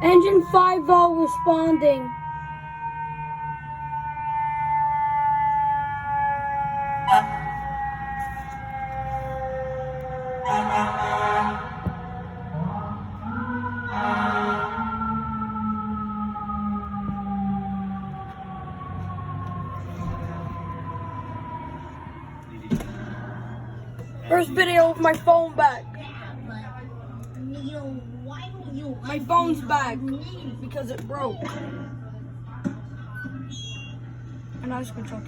Engine 5-0 responding. First video of my phone back. My phone's back because it broke. And I just control